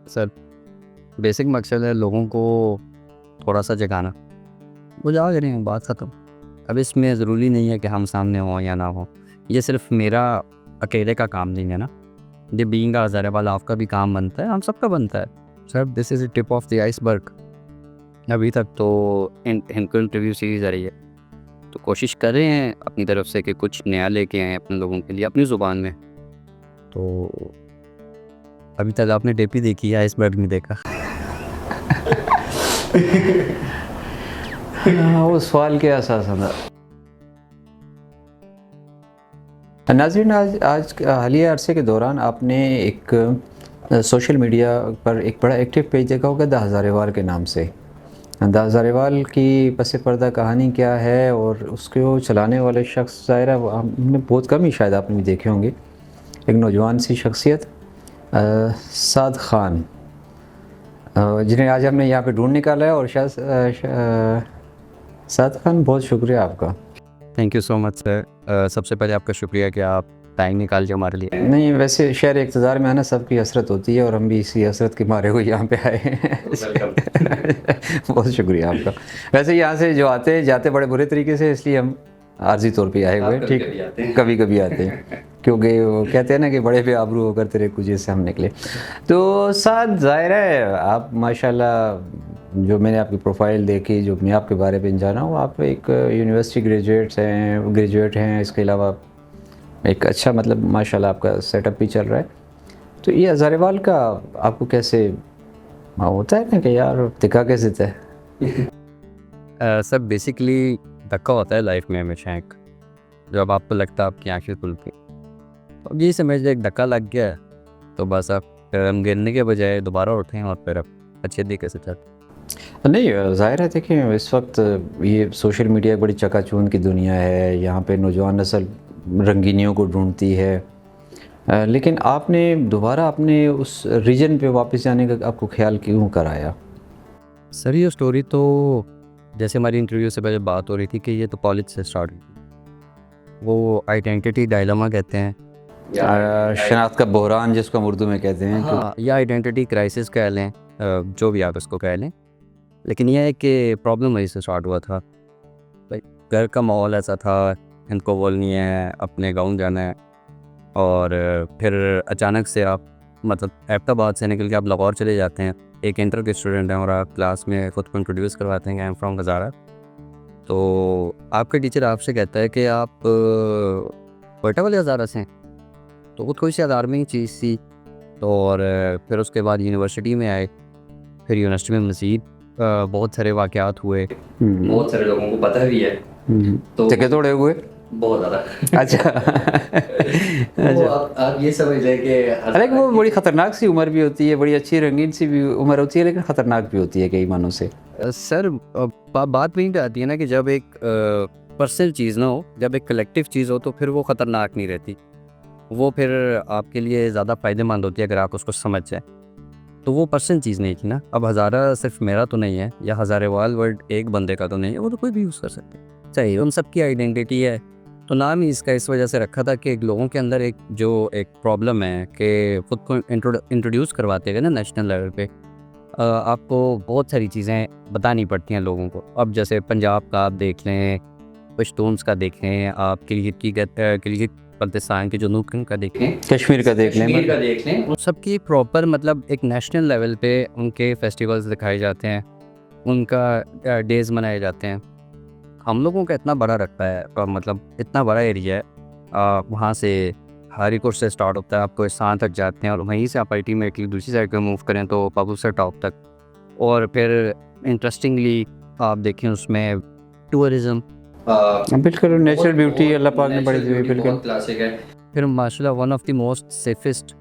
Sir basic मकसद है लोगों को थोड़ा सा जगाना। वो जाग रहे हैं, बात ख़त्म। अब इसमें ज़रूरी नहीं है कि हम सामने हों या ना हो, ये सिर्फ मेरा अकेले का काम नहीं है ना, ये बीइंग अ हज़ारेवाल आपका भी काम बनता है, हम सबका बनता है। Sir this is the tip of the iceberg. अभी तक तो इनको इंटरव्यू सीरीज़ आ रही है, तो कोशिश कर रहे हैं अपनी तरफ से कि कुछ नया लेके आएँ अपने लोगों के लिए अपनी ज़ुबान में। तो अभी तक आपने डेपी देखी है, आइसबर्ग नहीं देखा। वो सवाल के असास था। नाज़रीन, आज हालिया अरसे के दौरान आपने एक सोशल मीडिया पर एक बड़ा एक्टिव पेज देखा होगा द हज़ारेवाल के नाम से। द हज़ारेवाल की पस पर्दा कहानी क्या है और उसको चलाने वाले शख्स ज़ाहिर है हमने बहुत कम ही शायद आपने भी देखे होंगे, एक नौजवान सी शख्सियत साद ख़ान, जिन्हें आज हमने यहाँ पे ढूंढ निकाला है। और साद ख़ान, बहुत शुक्रिया आपका। Thank you so much sir. सबसे पहले आपका शुक्रिया कि आप टाइम निकाल के हमारे लिए। नहीं, वैसे शहर इक़्तिदार में आना सबकी हसरत होती है और हम भी इसी हसरत के मारे हुए यहाँ पे आए हैं। बहुत शुक्रिया आपका। वैसे यहाँ से जो आते हैं जाते बड़े बुरे तरीके से, इसलिए हम आर्जी तौर पे आए हुए हैं। ठीक, कभी कभी आते हैं क्योंकि वो कहते हैं ना कि बड़े पे आबरू होकर तेरे कुजे से हम निकले। तो साथ ज़ाहिर है आप माशाल्लाह, जो मैंने आपकी प्रोफाइल देखी, जो मैं आपके बारे में जाना हूँ, आप एक यूनिवर्सिटी ग्रेजुएट हैं। इसके अलावा एक अच्छा मतलब माशाल्लाह आपका सेटअप भी चल रहा है। तो ये हज़ारेवाल का आपको कैसे होता है ना कि यार दिखा कैसे था? सर बेसिकली धक्का होता है लाइफ में हमेशा एक, जब आपको लगता है आपकी आंखें खुलती, तो ये समझ लीजिए एक धक्का लग गया तो बस आप हम गिरने के बजाय दोबारा उठे हैं और फिर अब अच्छे तरीके से चलते। नहीं, ज़ाहिर है देखिए इस वक्त ये सोशल मीडिया बड़ी चकाचौंध की दुनिया है। यहाँ पे नौजवान नस्ल रंगीनियों को ढूंढती है, लेकिन आपने दोबारा अपने उस रीजन पे वापस जाने का आपको ख्याल क्यों कराया? सर ये स्टोरी तो जैसे हमारी इंटरव्यू से पहले बात हो रही थी कि ये तो कॉलेज से स्टार्ट हुई थी। वो आइडेंटिटी डायलेमा कहते हैं, शनाख्त का बहरान जिसको हम उर्दू में कहते हैं। हाँ, या आइडेंटिटी क्राइसिस कह लें, जो भी आप इसको कह लें। लेकिन यह है कि प्रॉब्लम वहीं से स्टार्ट हुआ था। भाई घर का माहौल ऐसा था, इनको बोलनी है अपने गाँव जाना है, और फिर अचानक से आप मतलब एबटाबाद से निकल के आप लाहौर चले जाते हैं। एक इंटर के स्टूडेंट हैं और आप क्लास में ख़ुद को इंट्रोड्यूस करवाते हैं कि आई एम फ्रॉम हज़ारा। तो आपका टीचर आपसे कहता है कि आप कोयटा वाले हज़ारा से हैं, तो वो थोड़ी सी अलार्मिंग चीज़ थी। तो और फिर उसके बाद यूनिवर्सिटी में आए, फिर यूनिवर्सिटी में मज़ीद बहुत सारे वाक़यात हुए, बहुत सारे लोगों को पता भी है, तो जगह तोड़े हुए बहुत ज़्यादा। अच्छा। तो आप ये समझ लें कि अरे वो बड़ी ख़तरनाक सी उम्र भी होती है, बड़ी अच्छी रंगीन सी भी उम्र होती है, लेकिन ख़तरनाक भी होती है कई मानों से। सर बात वहीं पे आती है ना कि जब एक पर्सनल चीज़ ना हो, जब एक कलेक्टिव चीज़ हो, तो फिर वो ख़तरनाक नहीं रहती, वो फिर आपके लिए ज़्यादा फ़ायदेमंद होती है अगर आप उसको समझ जाए। तो वो पर्सनल चीज़ नहीं थी ना। अब हज़ारा सिर्फ मेरा तो नहीं है, या हज़ारेवाल वर्ड एक बंदे का तो नहीं है, वो तो कोई भी यूज़ कर सकते हैं। चाहिए उन सबकी आइडेंटिटी है, तो नाम ही इसका इस वजह से रखा था कि लोगों के अंदर एक प्रॉब्लम है कि खुद को इंट्रोड्यूस करवाते गए ना नेशनल लेवल पे, आपको बहुत सारी चीज़ें बतानी पड़ती हैं लोगों को। अब जैसे पंजाब का आप देख लें, पश्तून्स का देखें, आप किलगित बल्तिस्तान के जनूब का देखें, कश्मीर का देख लें, उन सबकी प्रॉपर मतलब एक नेशनल लेवल पे उनके फेस्टिवल्स दिखाए जाते हैं, उनका डेज़ मनाए जाते हैं। हम लोगों का इतना बड़ा रखता है, मतलब इतना बड़ा एरिया है, वहाँ से हारीकोट से स्टार्ट होता है, आपको इस्तान तक जाते हैं, और वहीं से आप अल्टीमेटली दूसरी साइड पे मूव करें तो पाबूसर टॉप तक। और फिर इंटरेस्टिंगली आप देखें उसमें टूरिज़्म, बिल्कुल नेचुरल ब्यूटी अल्लाह पाक ने बड़ी दी हुई, बिल्कुल क्लासिक है। फिर माशाल्लाह one of the most safest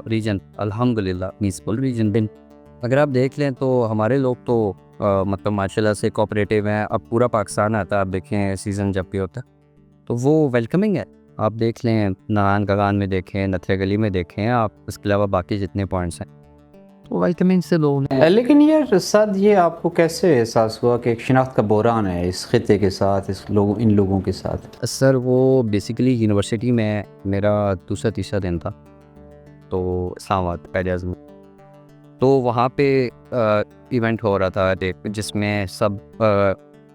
region, अल्हम्दुलिल्लाह पीसफुल रीजन बिन। अगर आप देख लें तो हमारे लोग तो मतलब माशाल्लाह से कोऑपरेटिव हैं। अब पूरा पाकिस्तान आता है, आप देखें सीज़न जब भी होता है तो वो वेलकमिंग है। आप देख लें नारायण गगान में देखें, नथरे गली में देखें, आप इसके अलावा बाकी जितने पॉइंट्स हैं तो वेलकमिंग से लोग हैं। लेकिन यार साथ ये आपको कैसे एहसास हुआ कि एक शिनाख्त का बहरान है इस खित्ते के साथ, इन लोगों के साथ? सर वो बेसिकली यूनिवर्सिटी में मेरा दूसरा तीसरा दिन था, तो इस्लामाबाद पहले आज़म, तो वहाँ पे इवेंट हो रहा था जिसमें सब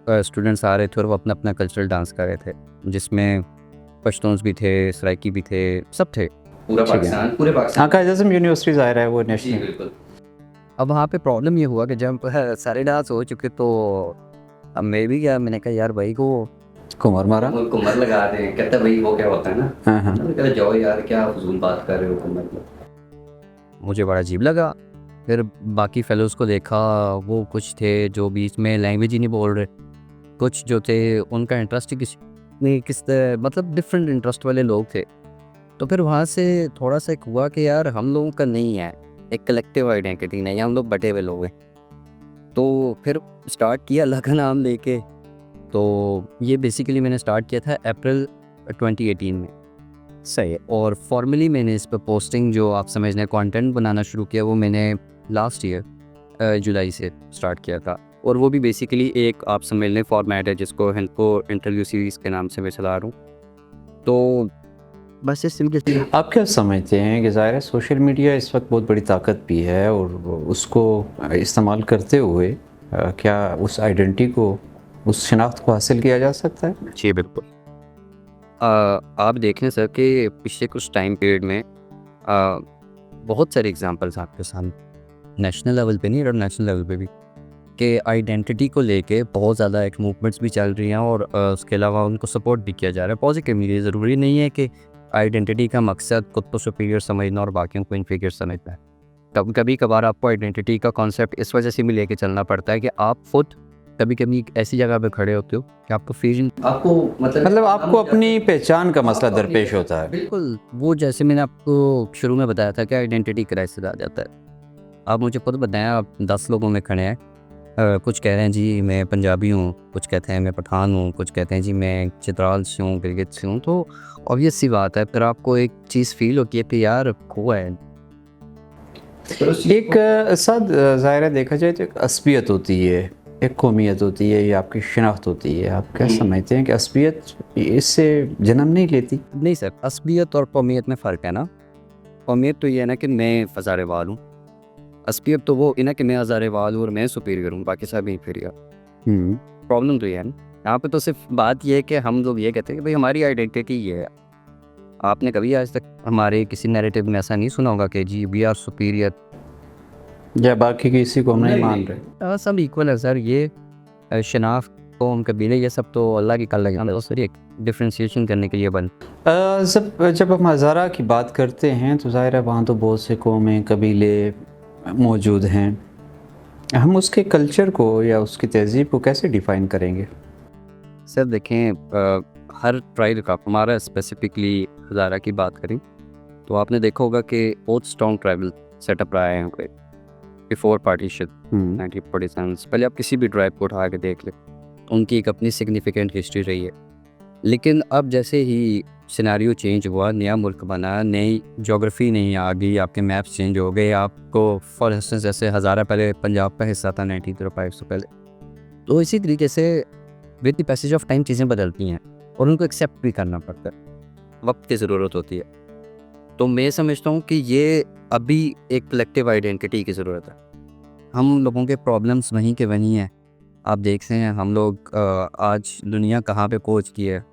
स्टूडेंट्स आ रहे थे और वो अपना अपना कल्चरल डांस कर रहे थे, जिसमें पश्तून्स भी थे, सराइकी भी थे, सब थे, पूरा ठीक है। पाकिस्तान, पूरे पाकिस्तान। हाँ, कायदे यूनिवर्सिटी ज़ाहिर है वो जी नेशनल। बिल्कुल। अब वहाँ पे प्रॉब्लम ये हुआ कि जब सारे डांस हो चुके तो अब मैं भी गया, मैंने कहा यार भाई को कुमार मारा। कुमर लगा दे, कहता भाई वो क्या होता है ना। हाँ हाँ। मैंने कहा जाओ यार क्या फजूल बात कर रहे हो कुमर की। मुझे बड़ा अजीब लगा। फिर बाकी फेलोज़ को देखा, वो कुछ थे जो बीच में लैंग्वेज ही नहीं बोल रहे, कुछ जो थे उनका इंटरेस्ट ही मतलब डिफरेंट इंटरेस्ट वाले लोग थे। तो फिर वहाँ से थोड़ा सा एक हुआ कि यार हम लोगों का नहीं है, एक कलेक्टिव आइडेंटिटी नहीं है, हम लोग बटे हुए लोग हैं। तो फिर स्टार्ट किया अल्लाह का नाम लेके। तो ये बेसिकली मैंने स्टार्ट किया था अप्रैल 2018 में। सही है। और फॉर्मली मैंने इस पर पोस्टिंग जो आप समझ लें कंटेंट बनाना शुरू किया, वो मैंने लास्ट ईयर जुलाई से स्टार्ट किया था। और वो भी बेसिकली एक आप समझ लें फॉर्मेट है जिसको इंटरव्यू सीरीज़ के नाम से मैं चला रहा हूँ। तो बस इस सिंपल सी आप क्या समझते हैं कि ज़ाहिर है सोशल मीडिया इस वक्त बहुत बड़ी ताकत भी है और उसको इस्तेमाल करते हुए क्या उस आइडेंटिटी को, उस शनाख्त को हासिल किया जा सकता है? जी बिल्कुल। आप देखें सर कि पिछले कुछ टाइम पीरियड में बहुत सारे एग्जांपल्स आपके सामने, नेशनल लेवल पे नहीं, इंटरनेशनल लेवल पे भी, कि आइडेंटिटी को लेके बहुत ज़्यादा एक मूवमेंट्स भी चल रही हैं और उसके अलावा उनको सपोर्ट भी किया जा रहा है पॉजिटिवली। ये ज़रूरी नहीं है कि आइडेंटिटी का मकसद खुद को सुपीरियर समझना और बाकियों को इन्फीरियर समझना है। कभी कभार आपको आइडेंटिटी का कॉन्सेप्ट इस वजह से भी लेके चलना पड़ता है कि आप खुद कभी कभी एक ऐसी जगह पे खड़े होते हो कि आपको फील आपको मतलब आपको अपनी पहचान का मसला दरपेश होता है। बिल्कुल। वो जैसे मैंने आपको शुरू में बताया था कि आइडेंटिटी क्राइसिस आ जाता है। आप मुझे खुद बताएं, आप 10 लोगों में खड़े हैं, कुछ कह रहे हैं जी मैं पंजाबी हूँ, कुछ कहते हैं मैं पठान हूँ, कुछ कहते हैं जी मैं चित्राल से हूँ, गिलगित से हूँ। तो ऑब्वियस सी बात है, फिर आपको एक चीज़ फील होती है कि यार हुआ है एक साथ ज़ाहिर है देखा जाए तो एक असबियत होती है, एक कौमियत होती है, ये आपकी शिनाख्त होती है। आप क्या समझते हैं कि असबियत इससे जन्म नहीं लेती? नहीं सर, असबियत और कौमियत में फ़र्क है ना। कौमियत तो ये है ना कि मैं हज़ारे वाल हूँ, असबियत तो वो है ना कि मैं हज़ारे वाल हूँ और मैं सुपीरियर हूँ, बाकी सब इन्फीरियर। प्रॉब्लम तो ये है ना, यहाँ पे तो सिर्फ बात ये है कि हम लोग ये कहते हैं कि भाई हमारी आइडेंटिटी ये है। आपने कभी आज तक हमारे किसी नैरेटिव में ऐसा नहीं सुना होगा कि जी वी आर सुपीरियर या बाकी किसी को हम नहीं मान रहे? सब इक्वल है सर। ये शनाख्त, कौम, कबीले, ये सब तो अल्लाह की कल लगे, सर एक डिफ्रेंशिएशन करने के लिए बन। जब हम हज़ारा की बात करते हैं तो ज़ाहिर है वहाँ तो बहुत से कौमें, कबीले मौजूद हैं। हम उसके कल्चर को या उसकी तहज़ीब को कैसे डिफ़ाइन करेंगे? सर देखें, हर ट्राइब का, हमारा स्पेसिफिकली हज़ारा की बात करें तो आपने देखा होगा कि बहुत स्ट्रॉन्ग ट्राइबल सेटअप रहा है यहाँ पे बिफोर पार्टीशन 1947 से। पहले आप किसी भी ट्राइब को उठा के देख लें, उनकी एक अपनी सिग्निफिकेंट हिस्ट्री रही है। लेकिन अब जैसे ही सिनेरियो चेंज हुआ, नया मुल्क बना, नई जोग्राफी नहीं आ गई, आपके मैप्स चेंज हो गए। आपको फॉर इंस्टेंस जैसे हज़ारा पहले पंजाब का हिस्सा था 1905 से पहले, तो इसी तरीके से with the passage of time चीज़ें बदलती हैं और उनको एक्सेप्ट भी करना पड़ता है, वक्त की ज़रूरत होती है। तो मैं समझता हूँ कि ये अभी एक कलेक्टिव आइडेंटिटी की ज़रूरत है। हम लोगों के प्रॉब्लम्स वहीं के वहीं हैं। आप देखते हैं हम लोग आज दुनिया कहाँ पे पहुँच गई है।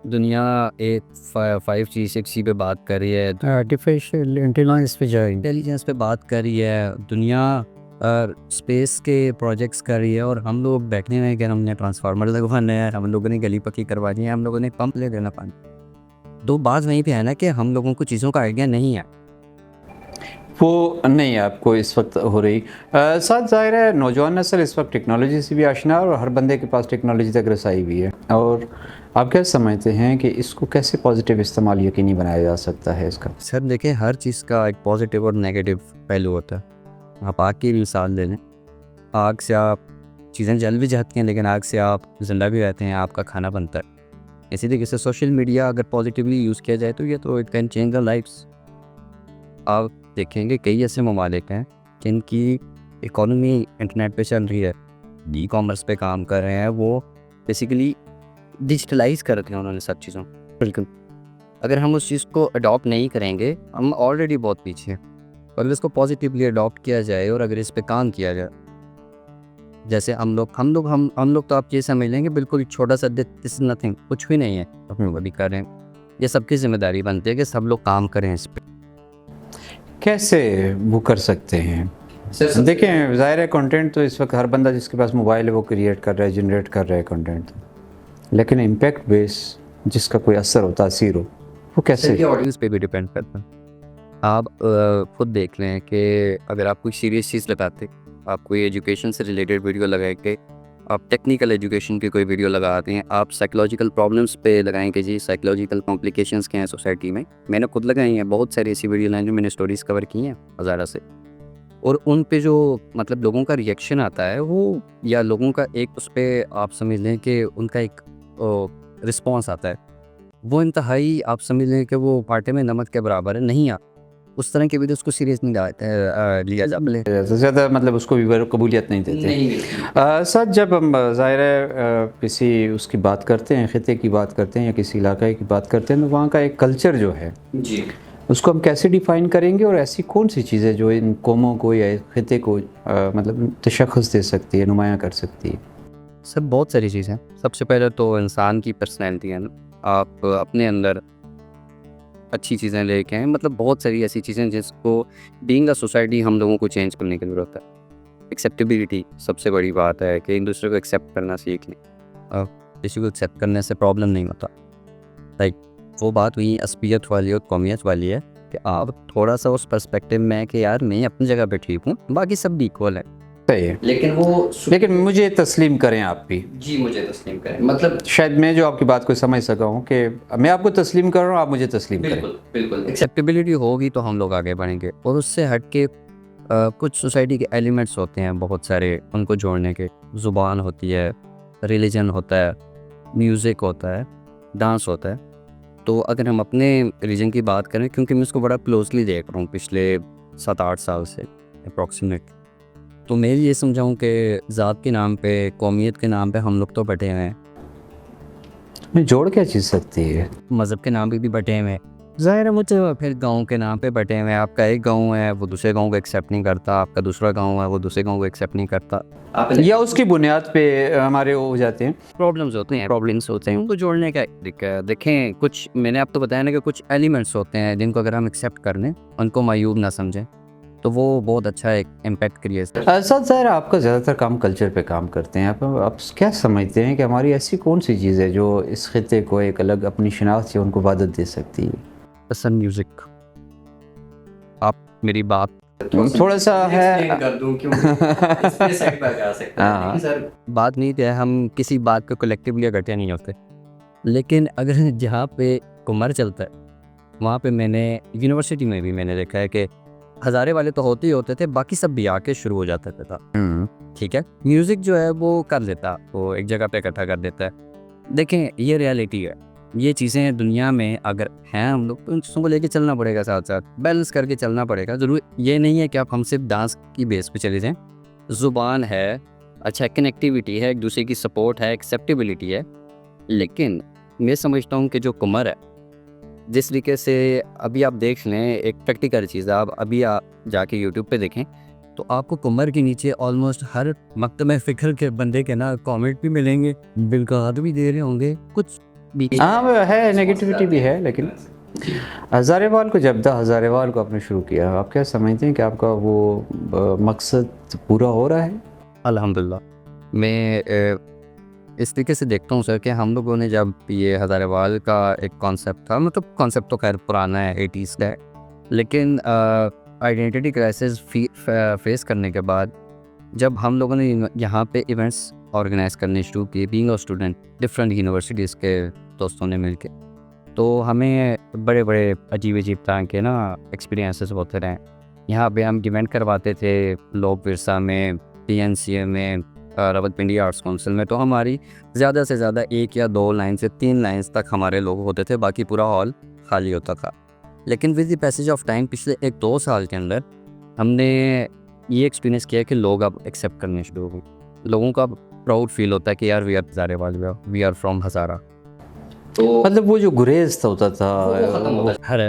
दुनिया एक 5G 6G पे बात कर रही है, आर्टिफिशियल इंटेलिजेंस पे बात कर रही है, दुनिया स्पेस के प्रोजेक्ट्स कर रही है और हम लोग बैठने हैं कि हमने ट्रांसफार्मर लगवाना है, हम लोगों ने गली पक्की करवानी है, हम लोगों ने पंप ले देना पानी। तो बात वहीं पे है ना कि हम लोगों को चीज़ों का आइडिया नहीं है। वो नहीं आपको इस वक्त हो रही। साथ ज़ाहिर है नौजवान नस्ल इस वक्त टेक्नोलॉजी से भी आशना है और हर बंदे के पास टेक्नोलॉजी तक रसाई भी है। और आप क्या समझते हैं कि इसको कैसे पॉजिटिव इस्तेमाल यकीनी बनाया जा सकता है इसका? सर देखिए, हर चीज़ का एक पॉजिटिव और नेगेटिव पहलू होता है। आप आग की मिसाल ले लें, आग से आप चीज़ें जल भी जाती हैं, लेकिन आग से आप जिंदा भी रहते हैं, आपका खाना बनता है। इसी तरीके से सोशल मीडिया अगर पॉजिटिवली यूज़ किया जाए तो ये तो it can change the lifes. आप देखेंगे कई ऐसे ममालिक हैं जिनकी इकोनॉमी इंटरनेट पे चल रही है, ई कॉमर्स पे काम कर रहे हैं, वो बेसिकली डिजिटलाइज कर रखे हैं उन्होंने सब चीज़ों। बिल्कुल, अगर हम उस चीज़ को अडॉप्ट नहीं करेंगे, हम ऑलरेडी बहुत पीछे हैं। अगर इसको पॉजिटिवली अडॉप्ट किया जाए और अगर इस पे काम किया जाए, जैसे हम लोग तो आप ये समझ लेंगे बिल्कुल छोटा सा, दिस नथिंग, कुछ भी नहीं है, अपने बड़ी कर रहे हैं। ये सबकी जिम्मेदारी बनती है कि सब लोग काम करें इस पे। कैसे वो कर सकते हैं? देखें, ज़ाहिर है कंटेंट तो इस वक्त हर बंदा जिसके पास मोबाइल है वो क्रिएट कर रहा है, जनरेट कर रहा है कंटेंट, लेकिन इम्पैक्ट बेस जिसका कोई असर हो, तासीर हो, वो कैसे? ऑडियंस पे भी डिपेंड करता है। आप खुद देख लें कि अगर आप कोई सीरियस चीज़ लगाते, आप कोई एजुकेशन से रिलेटेड वीडियो लगा के, आप टेक्निकल एजुकेशन की कोई वीडियो लगाते हैं, आप साइकोलॉजिकल प्रॉब्लम्स पे लगाएं कि जी साइकोलॉजिकल कॉम्प्लिकेशंस क्या हैं सोसाइटी में, मैंने खुद लगाई हैं बहुत सारी ऐसी वीडियो लाइन जो मैंने स्टोरीज़ कवर की हैं हज़ारा से, और उन पे जो मतलब लोगों का रिएक्शन आता है वो, या लोगों का एक उस पर आप समझ लें कि उनका एक रिस्पॉन्स आता है, वो इंतहाई आप समझ लें कि वो पार्टी में नमक के बराबर है। नहीं, आप उस तरह के वीडियोस को सीरियस नहीं लिया जाता, ज़्यादा मतलब उसको भी कबूलियत नहीं देते। सर, जब हम ज़ाहिर है किसी उसकी बात करते हैं, ख़िते की बात करते हैं या किसी इलाके की बात करते हैं, तो वहाँ का एक कल्चर जो है जी, उसको हम कैसे डिफ़ाइन करेंगे, और ऐसी कौन सी चीज़ें जो इन कौमों को या ख़िते को मतलब तशख़्ख़ुस दे सकती है, नुमायाँ कर सकती है? सब बहुत सारी चीज़ें। सबसे पहले तो इंसान की पर्सनैलिटी है ना, आप अपने अंदर अच्छी चीज़ें लेके आएँ, मतलब बहुत सारी ऐसी चीज़ें जिसको बीइंग अ सोसाइटी हम लोगों को चेंज करने की ज़रूरत है। एक्सेप्टेबिलिटी सबसे बड़ी बात है कि एक दूसरे को एक्सेप्ट करना सीख लें। किसी को एक्सेप्ट करने से प्रॉब्लम नहीं होता। लाइक वो बात हुई असबियत वाली और कौमियत वाली है कि आप थोड़ा सा उस पर्सपेक्टिव में कि यार मैं अपनी जगह पे ठीक हूँ, बाकी सब भी इक्वल है। सही है, लेकिन लेकिन मुझे तस्लीम करें आप भी। जी, मुझे तस्लीम करें, मतलब शायद मैं जो आपकी बात को समझ सका हूँ कि मैं आपको तस्लीम कर रहा हूँ, आप मुझे तस्लीम करें। बिल्कुल एक्सेप्टेबिलिटी होगी तो हम लोग आगे बढ़ेंगे। और उससे हट के कुछ सोसाइटी के एलिमेंट्स होते हैं बहुत सारे, उनको जोड़ने के, ज़ुबान होती है, रिलीजन होता है, म्यूज़िक होता है, डांस होता है। तो अगर हम अपने रीजन की बात करें, क्योंकि मैं इसको बड़ा क्लोजली देख रहा हूँ पिछले 7-8 साल से अप्रॉक्सीमेट, तो मैं ये समझाऊँ कि ज़ात के नाम पे, कौमियत के नाम पे हम लोग तो बटे हुए हैं, मैं जोड़ क्या चीज़ सकती है? मज़हब के नाम पे भी बटे हुए हैं, ज़ाहिर है मुझे फिर गाँव के नाम पे बटे हुए हैं। आपका एक गाँव है वो दूसरे गाँव को एक्सेप्ट नहीं करता, आपका दूसरा गाँव है वो दूसरे गाँव को एक्सेप्ट नहीं करता, या उसकी बुनियाद पे हमारे वो हो जाते हैं। प्रॉब्लम्स होते हैं, उनको जोड़ने का देखें, कुछ मैंने आपको बताया ना कि कुछ एलिमेंट्स होते हैं जिनको अगर हम एक्सेप्ट कर लें, उनको मायूब ना समझें, तो वो बहुत अच्छा एक इम्पैक्ट क्रिएट करता है। साथ ज़ाहिर आपका ज़्यादातर काम कल्चर पे काम करते हैं, आप क्या समझते हैं कि हमारी ऐसी कौन सी चीज़ है जो इस खिते को एक अलग अपनी शनाख्त या उनको वादत दे सकती है? पसंद म्यूज़िक, आप मेरी बात थोड़ा सा है कर दूं क्यों इसमें सेट बैक आ सकता है। हाँ। लेकिन सर बात नहीं है, हम किसी बात पे कलेक्टिवली इकट्ठे नहीं होते, लेकिन अगर जहाँ पे कुमर चलता है वहाँ पे मैंने यूनिवर्सिटी में भी मैंने देखा है कि हज़ारे वाले तो होते ही होते थे, बाकी सब भी आके शुरू हो जाता था। ठीक है, म्यूज़िक जो है वो कर लेता, वो एक जगह पे इकट्ठा कर देता है। देखें ये रियलिटी है, ये चीज़ें दुनिया में अगर हैं, हम लोग तो इन चीज़ों को लेके चलना पड़ेगा, साथ साथ बैलेंस करके चलना पड़ेगा। ज़रूर ये नहीं है कि आप हम सिर्फ डांस की बेस पे चले जाएं, ज़ुबान है, अच्छा कनेक्टिविटी है, एक दूसरे की सपोर्ट है, एक्सेप्टेबिलिटी है, लेकिन मैं समझता हूँ कि जो कुमर है, जिस तरीके से अभी आप देख लें, एक प्रैक्टिकल चीज़ है, आप अभी आप जाके यूट्यूब पे देखें तो आपको कुमर के नीचे ऑलमोस्ट हर मकतब फ़िक्र के बंदे के ना कमेंट भी मिलेंगे, बिल्कुल भी दे रहे होंगे, कुछ भी हाँ वो है, नेगेटिविटी भी है, लेकिन हज़ारेवाल को जब हज़ारेवाल को आपने शुरू किया, आप क्या समझते हैं कि आपका वो मकसद पूरा हो रहा है? अल्हम्दुलिल्लाह। मैं इस तरीके से देखता हूँ सर कि हम लोगों ने जब ये हज़ारेवाल का एक कॉन्सेप्ट था, मतलब कॉन्सेप्ट तो खैर पुराना है, 80s का है, लेकिन आइडेंटिटी क्राइसिस फेस करने के बाद जब हम लोगों ने यहाँ पे इवेंट्स ऑर्गेनाइज करने शुरू किए, being a student different universities के दोस्तों ने मिलके, तो हमें बड़े बड़े अजीब तरह के ना एक्सपीरियंसेस होते रहे। यहाँ पे हम इवेंट करवाते थे लोक विरसा में, PNCA में, रावलपिंडी आर्ट्स काउंसिल में, तो हमारी ज़्यादा से ज़्यादा 1 या 2 लाइन से 3 लाइन्स तक हमारे लोग होते थे, बाकी पूरा हॉल खाली होता था। लेकिन with the passage of time पिछले 1-2 साल के अंदर हमने ये एक्सपीरियंस किया कि लोग अब एक्सेप्ट करने शुरू हो गए। लोगों का प्राउड फील होता है कि यार we are Hazarewal, we are from Hazara. तो मतलब वो जो गुरेज होता था हर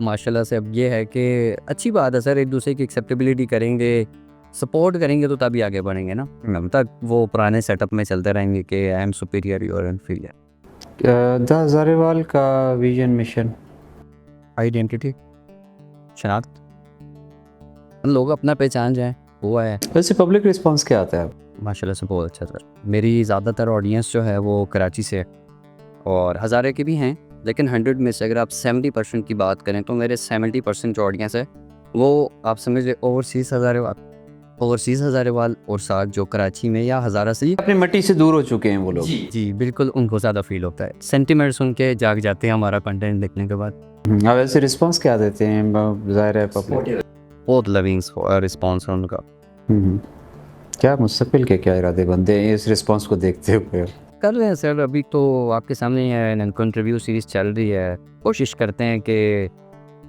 माशाल्लाह से अब ये है कि अच्छी बात है सर, एक दूसरे की एक्सेप्टेबिलिटी करेंगे, सपोर्ट करेंगे तो तभी आगे बढ़ेंगे ना। अब तक वो पुराने सेटअप में चलते रहेंगे कि I am superior you are inferior. The Hazarewal का विजन मिशन आइडेंटिटी, शनाख्त, लोग अपना पहचान जाए, हुआ है। वैसे पब्लिक रिस्पांस क्या आता है? माशाल्लाह से बहुत अच्छा सर। मेरी ज़्यादातर ऑडियंस जो है वो कराची से है और हज़ारे के भी हैं, लेकिन 100 में से अगर आप 70% की बात करें तो मेरे 70% जो ऑडियंस है वो आप समझ लें ओवरसीज़ हज़ारेवाल और साथ जो कराची में या हज़ारा से अपनी मिट्टी से दूर हो चुके हैं वो लोग। जी बिल्कुल, उनको ज़्यादा फील होता है। सेंटिमेंट सुन के जाग जाते हैं हमारा कंटेंट देखने के बाद। अब वैसे रिस्पांस क्या देते हैं? ज़ाहिर है पब्लिक बहुत लविंग रिस्पॉन्स है उनका। क्या मुस्तकबिल के क्या इरादे बनते हैं इस रिस्पांस को देखते हुए? कर रहे हैं सर, अभी तो आपके सामने ही है, इनको इंटरव्यू सीरीज़ चल रही है। कोशिश करते हैं कि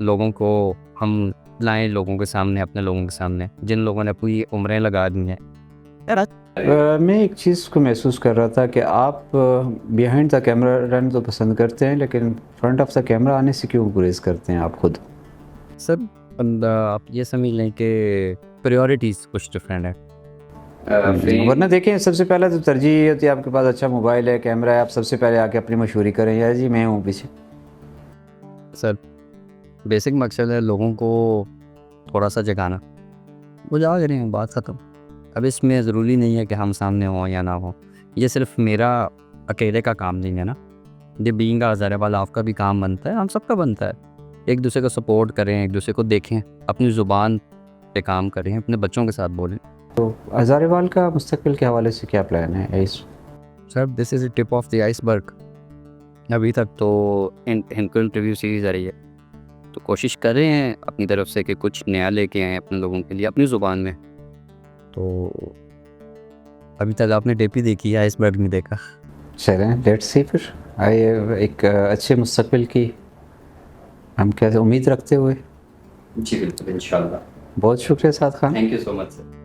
लोगों को हम लाएं लोगों के सामने, अपने लोगों के सामने जिन लोगों ने पूरी उम्रें लगा दी हैं। मैं एक चीज़ को महसूस कर रहा था कि आप बिहाइंड द कैमरा रहना तो पसंद करते हैं, लेकिन फ्रंट ऑफ द कैमरा आने से क्यों गुरेज करते हैं आप खुद? सर आप ये समझ लें कि प्रायोरिटीज़ कुछ डिफरेंट है। वरना देखें, सबसे पहले तो तरजीह ये होती है आपके पास अच्छा मोबाइल है, कैमरा है, आप सबसे पहले आके अपनी मशहूरी करें, यार जी मैं हूँ पीछे। सर बेसिक मकसद है लोगों को थोड़ा सा जगाना, वो जाग रहे हैं, बात ख़त्म। अब इसमें ज़रूरी नहीं है कि हम सामने हों या ना हो, ये सिर्फ मेरा अकेले का काम नहीं है ना, ये बीइंग हज़ारेवाल आपका भी काम बनता है, हम सबका बनता है। एक दूसरे को सपोर्ट करें, एक दूसरे को देखें, अपनी ज़ुबान पे काम करें, अपने बच्चों के साथ बोलें। तो हज़ारेवाल का मुस्तकबिल के हवाले से क्या प्लान है इस? Sir this is the tip of the iceberg. अभी तक तो इनको इंटरव्यू सीरीज़ आ रही है, तो कोशिश कर रहे हैं अपनी तरफ से कि कुछ नया लेके आएँ अपने लोगों के लिए अपनी ज़ुबान में। तो अभी तक आपने डेपी देखी है, आइसबर्ग नहीं देखा। चलें लेट्स सी, फिर आइए एक अच्छे मुस्तकबिल की हम क्या उम्मीद रखते हुए। जी बिल्कुल, इंशाल्लाह। बहुत शुक्रिया Saad Khan. Thank you so much sir.